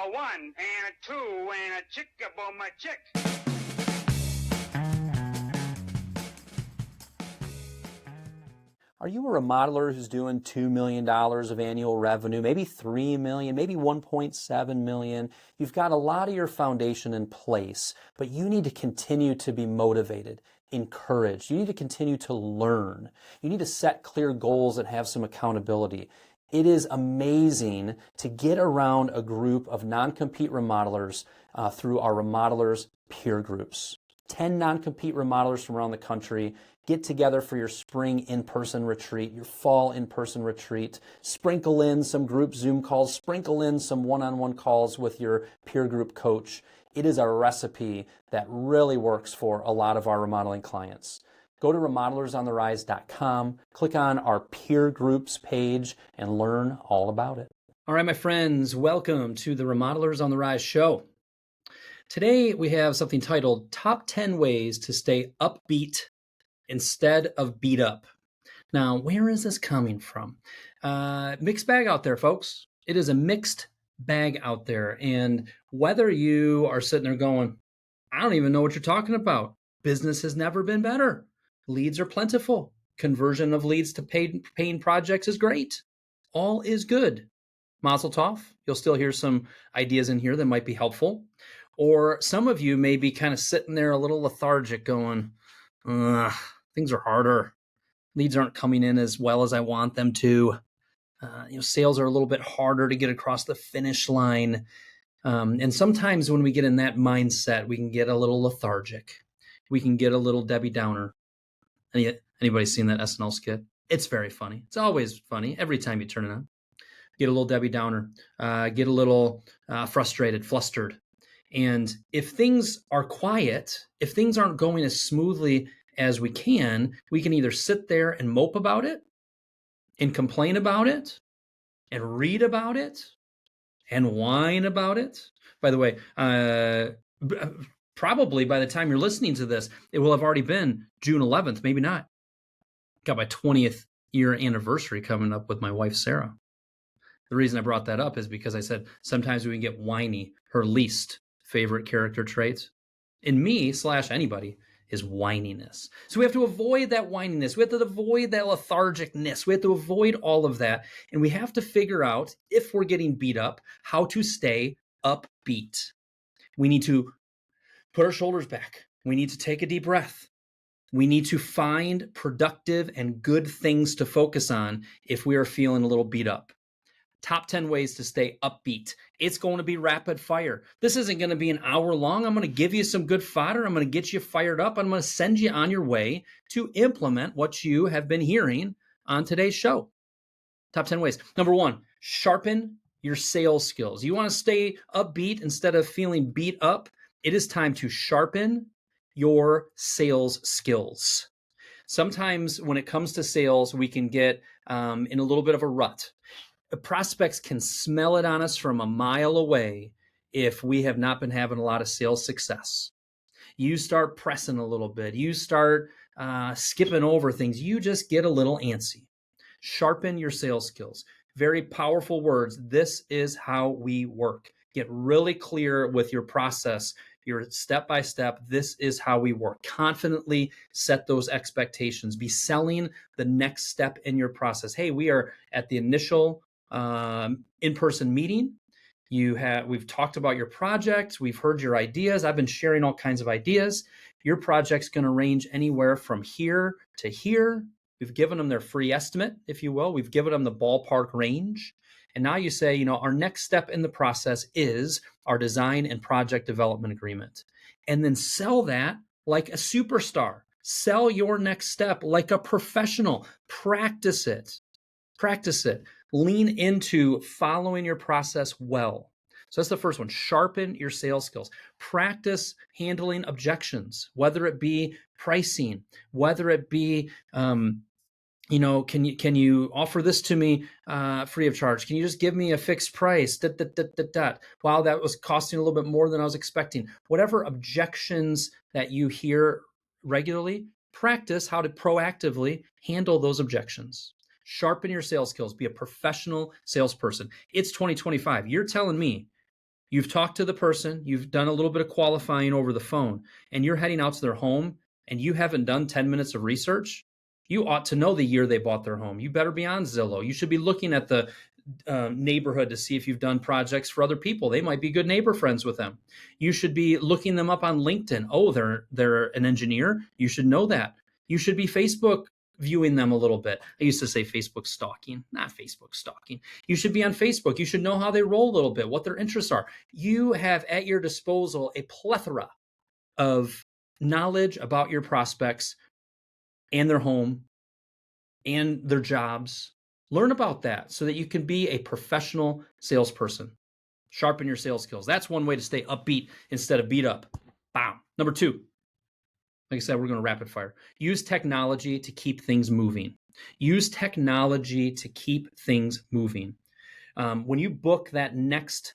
A one and a two and a chick-a-boom a chick. Are you a remodeler who's doing $2 million of annual revenue, maybe $3 million, maybe $1.7 million? You've got a lot of your foundation in place, but you need to continue to be motivated, encouraged. You need to continue to learn. You need to set clear goals and have some accountability. It is amazing to get around a group of non-compete remodelers through our Remodelers peer groups. 10 non-compete remodelers from around the country get together for your spring in-person retreat, your fall in-person retreat. Sprinkle in some group Zoom calls, sprinkle in some one-on-one calls with your peer group coach. It is a recipe that really works for a lot of our remodeling clients. Go to remodelersontherise.com, click on our peer groups page, and learn all about it. All right, my friends, welcome to the Remodelers on the Rise show. Today, we have something titled Top 10 Ways to Stay Upbeat Instead of Beat Up. Now, where is this coming from? Mixed bag out there, folks. It is a mixed bag out there. And whether you are sitting there going, I don't even know what you're talking about. Business has never been better. Leads are plentiful. Conversion of leads to paying projects is great. All is good. Mazel tov. You'll still hear some ideas in here that might be helpful. Or some of you may be kind of sitting there a little lethargic going, things are harder. Leads aren't coming in as well as I want them to. Sales are a little bit harder to get across the finish line. And sometimes when we get in that mindset, we can get a little lethargic. We can get a little Debbie Downer. Anybody seen that SNL skit? It's very funny. It's always funny every time you turn it on. Get a little Debbie Downer. Get a little frustrated, flustered. And if things are quiet, if things aren't going as smoothly as we can either sit there and mope about it and complain about it and read about it and whine about it. By the way, probably by the time you're listening to this, it will have already been June 11th, maybe not. Got my 20th year anniversary coming up with my wife, Sarah. The reason I brought that up is because I said sometimes we can get whiny. Her least favorite character traits in me / anybody is whininess. So we have to avoid that whininess. We have to avoid that lethargicness. We have to avoid all of that. And we have to figure out, if we're getting beat up, how to stay upbeat. We need to put our shoulders back. We need to take a deep breath. We need to find productive and good things to focus on if we are feeling a little beat up. Top 10 ways to stay upbeat. It's going to be rapid fire. This isn't going to be an hour long. I'm going to give you some good fodder. I'm going to get you fired up. I'm going to send you on your way to implement what you have been hearing on today's show. Top 10 ways. Number 1, sharpen your sales skills. You want to stay upbeat instead of feeling beat up? It is time to sharpen your sales skills. Sometimes when it comes to sales, we can get in a little bit of a rut. The prospects can smell it on us from a mile away if we have not been having a lot of sales success. You start pressing a little bit. You start skipping over things. You just get a little antsy. Sharpen your sales skills. Very powerful words. This is how we work. Get really clear with your process, your step-by-step. This is how we work. Confidently set those expectations. Be selling the next step in your process. Hey, we are at the initial in-person meeting. We've talked about your project. We've heard your ideas. I've been sharing all kinds of ideas. Your project's going to range anywhere from here to here. We've given them their free estimate, if you will. We've given them the ballpark range. And now you say, our next step in the process is our design and project development agreement. And then sell that like a superstar. Sell your next step like a professional. Practice it. Lean into following your process well. So that's the first one. Sharpen your sales skills. Practice handling objections, whether it be pricing, whether it be, can you offer this to me free of charge? Can you just give me a fixed price? Wow, that was costing a little bit more than I was expecting. Whatever objections that you hear regularly, practice how to proactively handle those objections. Sharpen your sales skills. Be a professional salesperson. It's 2025. You're telling me You've talked to the person, you've done a little bit of qualifying over the phone, and you're heading out to their home and you haven't done 10 minutes of research. You ought to know the year they bought their home. You better be on Zillow. You should be looking at the neighborhood to see if you've done projects for other people. They might be good neighbor friends with them. You should be looking them up on LinkedIn. Oh, they're an engineer. You should know that. You should be Facebook viewing them a little bit. I used to say Facebook stalking, not Facebook stalking. You should be on Facebook. You should know how they roll a little bit, what their interests are. You have at your disposal a plethora of knowledge about your prospects and their home and their jobs. Learn about that so that you can be a professional salesperson. Sharpen your sales skills. That's one way to stay upbeat instead of beat up. Bam. Number 2, like I said, we're going to rapid fire. Use technology to keep things moving. Use technology to keep things moving. When you book that next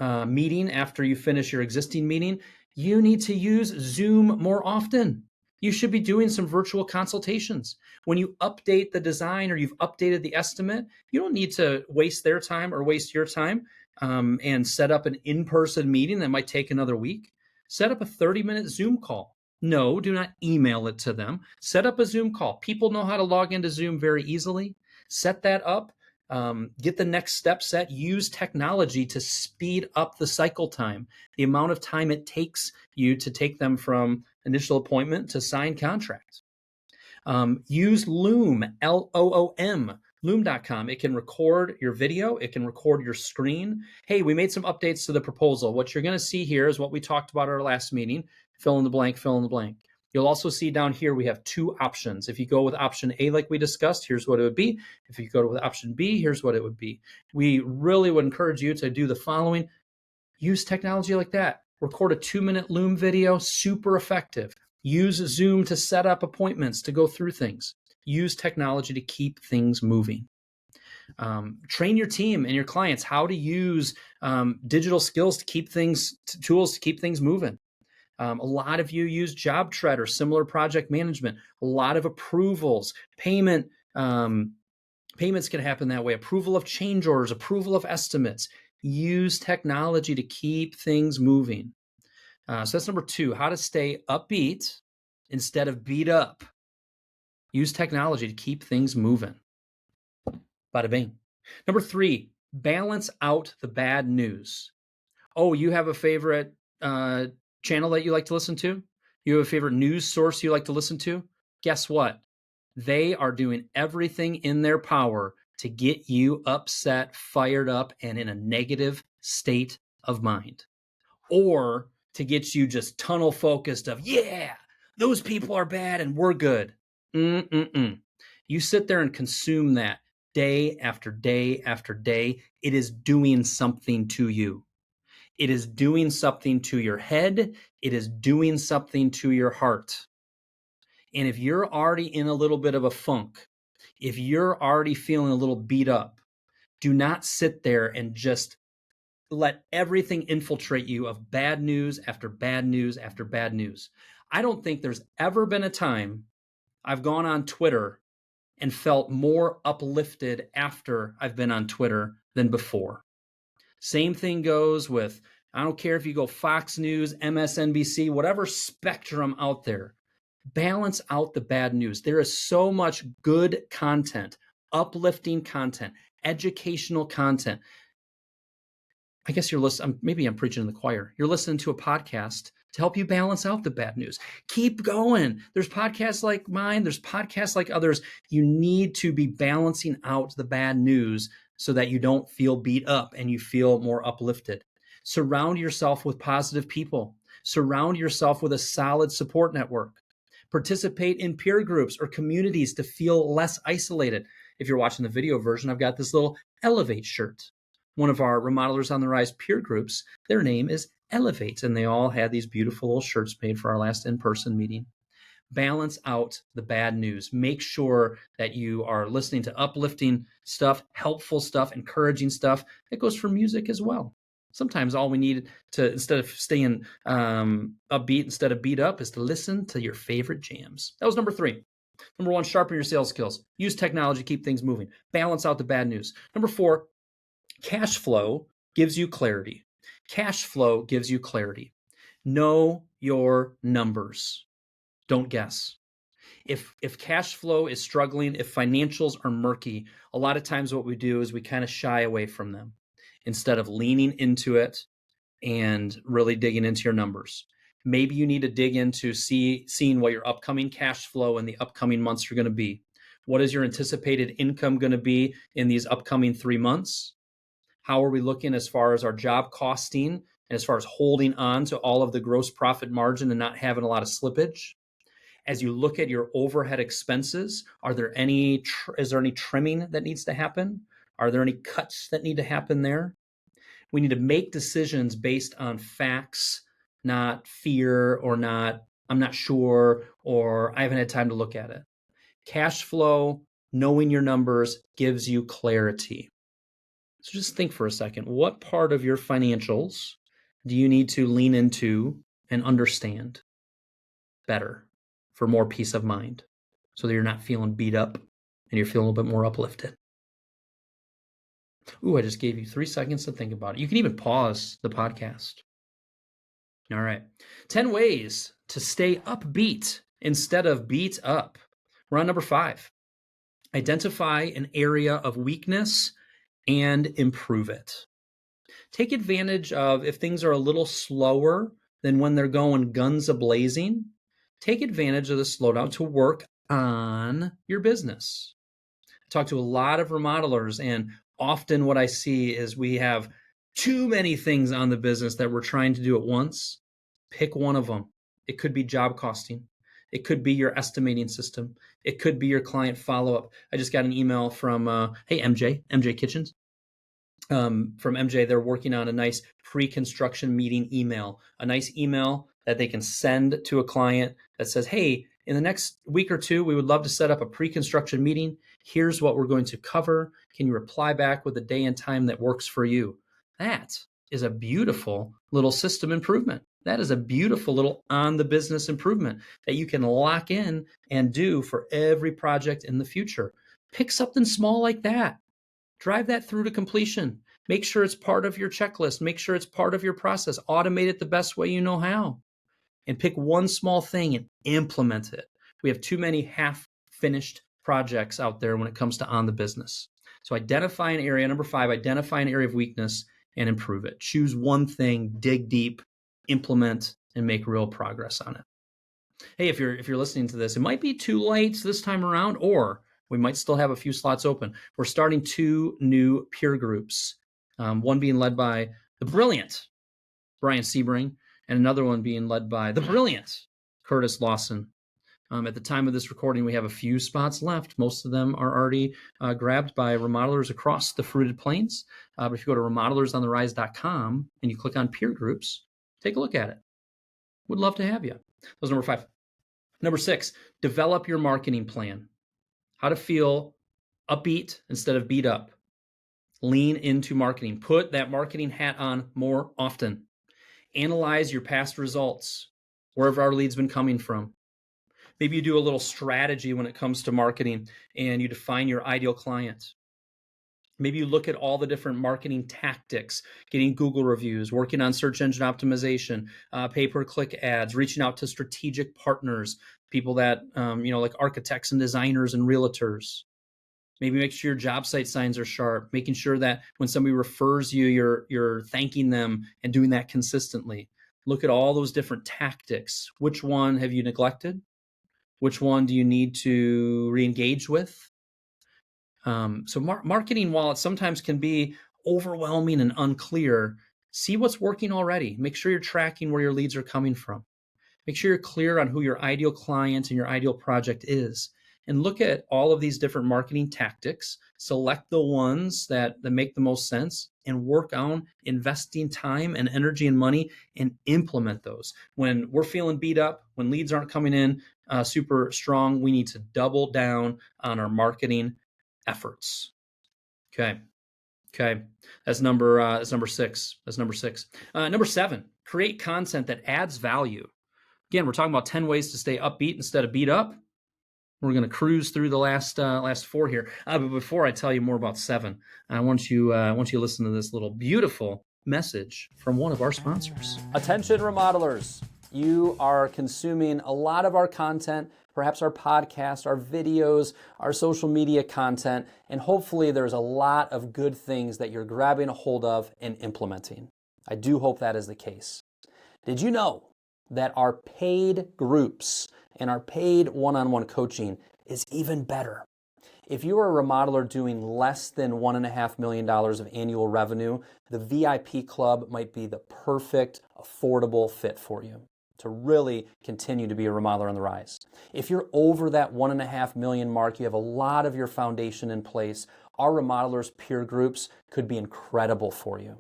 meeting after you finish your existing meeting, you need to use Zoom more often. You should be doing some virtual consultations. When you update the design or you've updated the estimate, you don't need to waste their time or waste your time and set up an in-person meeting that might take another week. Set up a 30-minute Zoom call. No, do not email it to them. Set up a Zoom call. People know how to log into Zoom very easily. Set that up. Get the next step set. Use technology to speed up the cycle time, the amount of time it takes you to take them from initial appointment to sign contract. Use Loom, Loom, loom.com. It can record your video. It can record your screen. Hey, we made some updates to the proposal. What you're going to see here is what we talked about at our last meeting. Fill in the blank, fill in the blank. You'll also see down here we have 2 options. If you go with option A like we discussed, here's what it would be. If you go with option B, here's what it would be. We really would encourage you to do the following. Use technology like that. Record a 2-minute Loom video, super effective. Use Zoom to set up appointments to go through things. Use technology to keep things moving. Train your team and your clients how to use digital skills to keep things, tools to keep things moving. A lot of you use JobTread or similar project management. A lot of approvals, payments can happen that way. Approval of change orders, approval of estimates. Use technology to keep things moving. So that's number 2, how to stay upbeat instead of beat up. Use technology to keep things moving. Bada bing. Number 3, balance out the bad news. Oh, you have a favorite channel that you like to listen to? You have a favorite news source you like to listen to? Guess what? They are doing everything in their power to get you upset, fired up, and in a negative state of mind. Or to get you just tunnel focused of, yeah, those people are bad and we're good. You sit there and consume that day after day after day. It is doing something to you. It is doing something to your head. It is doing something to your heart. And if you're already in a little bit of a funk, if you're already feeling a little beat up, do not sit there and just let everything infiltrate you of bad news after bad news after bad news. I don't think there's ever been a time I've gone on Twitter and felt more uplifted after I've been on Twitter than before. Same thing goes with, I don't care if you go Fox News, MSNBC, whatever spectrum out there. Balance out the bad news. There is so much good content, uplifting content, educational content. I guess you're listening, maybe I'm preaching in the choir. You're listening to a podcast to help you balance out the bad news. Keep going. There's podcasts like mine. There's podcasts like others. You need to be balancing out the bad news so that you don't feel beat up and you feel more uplifted. Surround yourself with positive people. Surround yourself with a solid support network. Participate in peer groups or communities to feel less isolated. If you're watching the video version, I've got this little Elevate shirt. One of our Remodelers on the Rise peer groups, their name is Elevate, and they all had these beautiful little shirts made for our last in-person meeting. Balance out the bad news. Make sure that you are listening to uplifting stuff, helpful stuff, encouraging stuff. It goes for music as well. Sometimes all we need to, instead of staying upbeat, instead of beat up, is to listen to your favorite jams. That was number 3. Number 1, sharpen your sales skills. Use technology to keep things moving. Balance out the bad news. Number 4, cash flow gives you clarity. Cash flow gives you clarity. Know your numbers. Don't guess. If cash flow is struggling, if financials are murky, a lot of times what we do is we kind of shy away from them instead of leaning into it and really digging into your numbers. Maybe you need to dig into seeing what your upcoming cash flow in the upcoming months are going to be. What is your anticipated income going to be in these upcoming 3 months? How are we looking as far as our job costing and as far as holding on to all of the gross profit margin and not having a lot of slippage? As you look at your overhead expenses, is there any trimming that needs to happen? Are there any cuts that need to happen there? We need to make decisions based on facts, not fear or not, I'm not sure, or I haven't had time to look at it. Cash flow, knowing your numbers gives you clarity. So just think for a second. What part of your financials do you need to lean into and understand better for more peace of mind so that you're not feeling beat up and you're feeling a little bit more uplifted? Ooh, I just gave you 3 seconds to think about it. You can even pause the podcast. All right. 10 ways to stay upbeat instead of beat up. We're on number 5. Identify an area of weakness and improve it. Take advantage of if things are a little slower than when they're going guns a-blazing. Take advantage of the slowdown to work on your business. I talk to a lot of remodelers, and often what I see is we have too many things on the business that we're trying to do at once. Pick one of them. It could be job costing. It could be your estimating system. It could be your client follow-up. I just got an email from, hey, MJ Kitchens. From MJ, they're working on a nice pre-construction meeting email, a nice email that they can send to a client that says, hey, in the next week or two, we would love to set up a pre-construction meeting. Here's what we're going to cover. Can you reply back with a day and time that works for you? That is a beautiful little system improvement. That is a beautiful little on the business improvement that you can lock in and do for every project in the future. Pick something small like that. Drive that through to completion. Make sure it's part of your checklist. Make sure it's part of your process. Automate it the best way you know how. And pick one small thing and implement it. We have too many half-finished projects out there when it comes to on the business. So identify an area. Number 5, identify an area of weakness and improve it. Choose one thing, dig deep, implement, and make real progress on it. Hey, if you're listening to this, it might be too late this time around, or we might still have a few slots open. We're starting 2 new peer groups, one being led by the brilliant Brian Sebring, and another one being led by the brilliant Curtis Lawson. At the time of this recording, we have a few spots left. Most of them are already grabbed by remodelers across the fruited plains. But if you go to remodelersontherise.com and you click on peer groups, take a look at it. Would love to have you. That was number 5. Number 6, develop your marketing plan. How to feel upbeat instead of beat up. Lean into marketing. Put that marketing hat on more often. Analyze your past results, wherever our lead's been coming from. Maybe you do a little strategy when it comes to marketing and you define your ideal client. Maybe you look at all the different marketing tactics, getting Google reviews, working on search engine optimization, pay-per-click ads, reaching out to strategic partners, people that, like architects and designers and realtors. Maybe make sure your job site signs are sharp, making sure that when somebody refers you, you're thanking them and doing that consistently. Look at all those different tactics. Which one have you neglected? Which one do you need to re-engage with? So marketing, while it sometimes can be overwhelming and unclear, see what's working already. Make sure you're tracking where your leads are coming from. Make sure you're clear on who your ideal client and your ideal project is. And look at all of these different marketing tactics. Select the ones that make the most sense and work on investing time and energy and money and implement those. When we're feeling beat up, when leads aren't coming in super strong, we need to double down on our marketing efforts. Okay. That's number 6. Number 7, create content that adds value. Again, we're talking about 10 ways to stay upbeat instead of beat up. We're going to cruise through the last 4 here. But before I tell you more about 7, I want you to listen to this little beautiful message from one of our sponsors. Attention remodelers, you are consuming a lot of our content, perhaps our podcast, our videos, our social media content, and hopefully there's a lot of good things that you're grabbing a hold of and implementing. I do hope that is the case. Did you know that our paid groups and our paid one-on-one coaching is even better? If you are a remodeler doing less than $1.5 million of annual revenue, the VIP club might be the perfect, affordable fit for you to really continue to be a remodeler on the rise. If you're over that $1.5 million mark, you have a lot of your foundation in place, our remodelers peer groups could be incredible for you.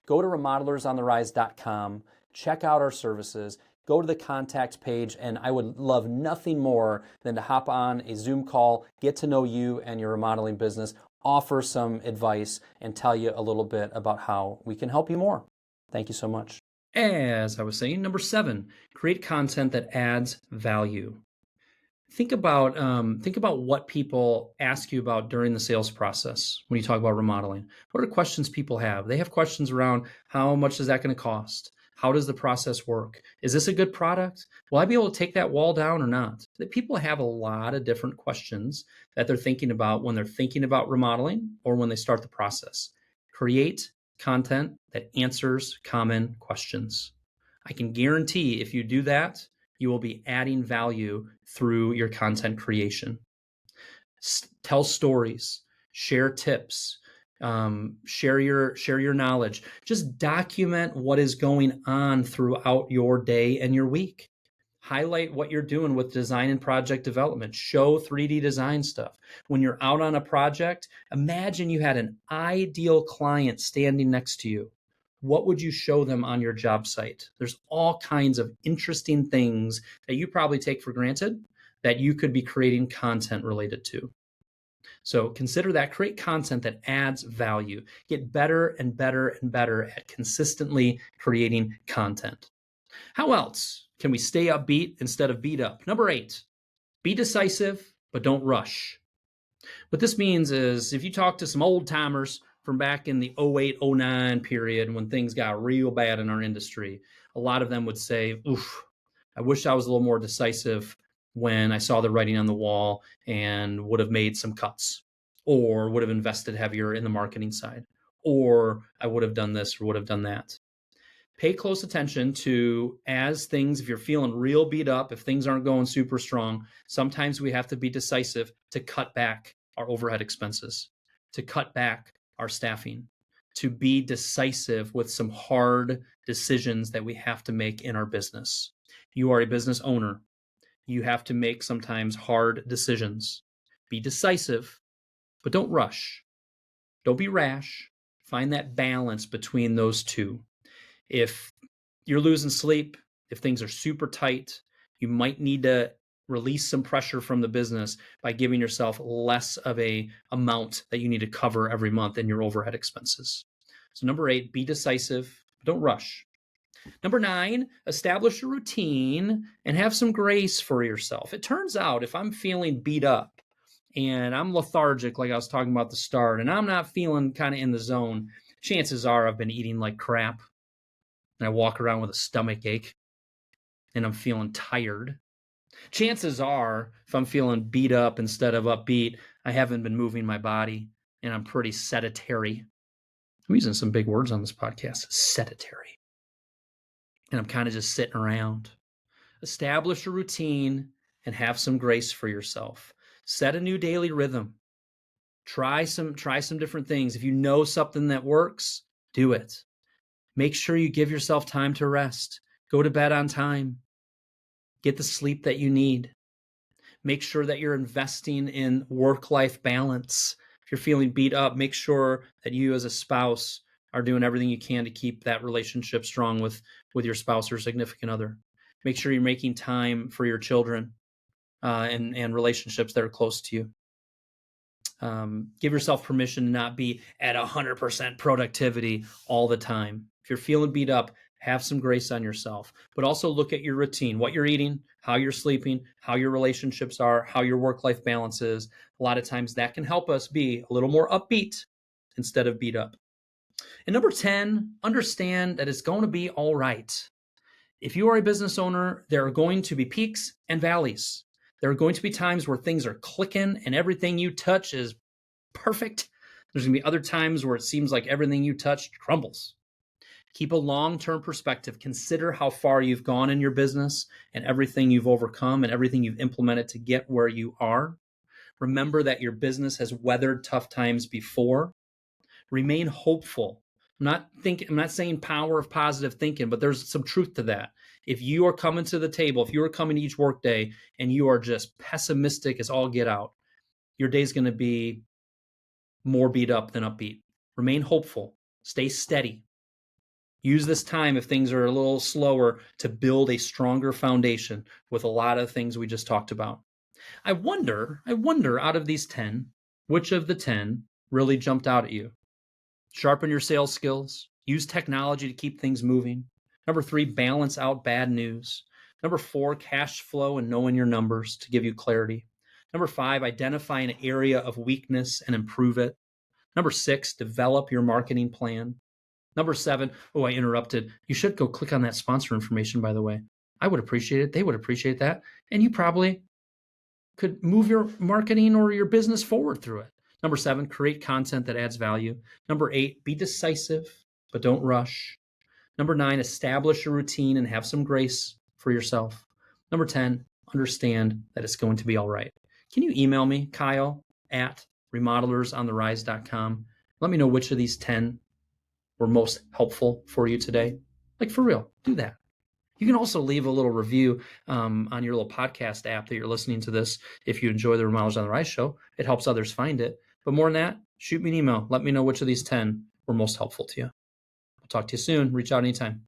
Go to remodelersontherise.com, check out our services, go to the contact page, and I would love nothing more than to hop on a Zoom call, get to know you and your remodeling business, offer some advice, and tell you a little bit about how we can help you more. Thank you so much. As I was saying, number 7, create content that adds value. Think about what people ask you about during the sales process when you talk about remodeling. What are questions people have? They have questions around how much is that going to cost? How does the process work? Is this a good product? Will I be able to take that wall down or not? People have a lot of different questions that they're thinking about when they're thinking about remodeling or when they start the process. Create content that answers common questions. I can guarantee if you do that, you will be adding value through your content creation. Tell stories, share tips, share your knowledge. Just document what is going on throughout your day and your week. Highlight what you're doing with design and project development. Show 3D design stuff. When you're out on a project, imagine you had an ideal client standing next to you. What would you show them on your job site? There's all kinds of interesting things that you probably take for granted that you could be creating content related to. So consider that. Create content that adds value. Get better and better and better at consistently creating content. How else can we stay upbeat instead of beat up? Number 8, be decisive, but don't rush. What this means is if you talk to some old timers from back in the 08, 09 period when things got real bad in our industry, a lot of them would say, oof, I wish I was a little more decisive when I saw the writing on the wall and would have made some cuts or would have invested heavier in the marketing side, or I would have done this or would have done that. Pay close attention to as things, if you're feeling real beat up, if things aren't going super strong, sometimes we have to be decisive to cut back our overhead expenses, to cut back our staffing, to be decisive with some hard decisions that we have to make in our business. You are a business owner. You have to make sometimes hard decisions. Be decisive, but don't rush. Don't be rash. Find that balance between those two. If you're losing sleep, if things are super tight, you might need to release some pressure from the business by giving yourself less of a amount that you need to cover every month in your overhead expenses. So number 8, be decisive, don't rush. Number 9, establish a routine and have some grace for yourself. It turns out if I'm feeling beat up and I'm lethargic, like I was talking about at the start, and I'm not feeling kind of in the zone, chances are I've been eating like crap. And I walk around with a stomach ache and I'm feeling tired. Chances are, if I'm feeling beat up instead of upbeat, I haven't been moving my body and I'm pretty sedentary. I'm using some big words on this podcast, sedentary. And I'm kind of just sitting around. Establish a routine and have some grace for yourself. Set a new daily rhythm. Try some different things. If you know something that works, do it. Make sure you give yourself time to rest. Go to bed on time. Get the sleep that you need. Make sure that you're investing in work-life balance. If you're feeling beat up, make sure that you as a spouse are doing everything you can to keep that relationship strong with your spouse or significant other. Make sure you're making time for your children and relationships that are close to you. Give yourself permission to not be at 100% productivity all the time. If you're feeling beat up, have some grace on yourself, but also look at your routine, what you're eating, how you're sleeping, how your relationships are, how your work-life balance is. A lot of times that can help us be a little more upbeat instead of beat up. And number 10, understand that it's going to be all right. If you are a business owner, there are going to be peaks and valleys. There are going to be times where things are clicking and everything you touch is perfect. There's going to be other times where it seems like everything you touch crumbles. Keep a long-term perspective. Consider how far you've gone in your business and everything you've overcome and everything you've implemented to get where you are. Remember that your business has weathered tough times before. Remain hopeful. I'm not saying power of positive thinking, but there's some truth to that. If you are coming to the table, if you are coming to each workday and you are just pessimistic as all get out, your day's going to be more beat up than upbeat. Remain hopeful. Stay steady. Use this time, if things are a little slower, to build a stronger foundation with a lot of things we just talked about. I wonder out of these 10, which of the 10 really jumped out at you? Sharpen your sales skills. Use technology to keep things moving. Number 3, balance out bad news. Number 4, cash flow and knowing your numbers to give you clarity. Number 5, identify an area of weakness and improve it. Number 6, develop your marketing plan. Number 7, oh, I interrupted. You should go click on that sponsor information, by the way. I would appreciate it. They would appreciate that. And you probably could move your marketing or your business forward through it. Number 7, create content that adds value. Number 8, be decisive, but don't rush. Number 9, establish a routine and have some grace for yourself. Number 10, understand that it's going to be all right. Can you email me, Kyle@remodelersontherise.com? Let me know which of these 10 were most helpful for you today. Like, for real, do that. You can also leave a little review on your little podcast app that you're listening to this. If you enjoy the Remodelers on the Rise show, it helps others find it. But more than that, shoot me an email. Let me know which of these 10 were most helpful to you. I'll talk to you soon. Reach out anytime.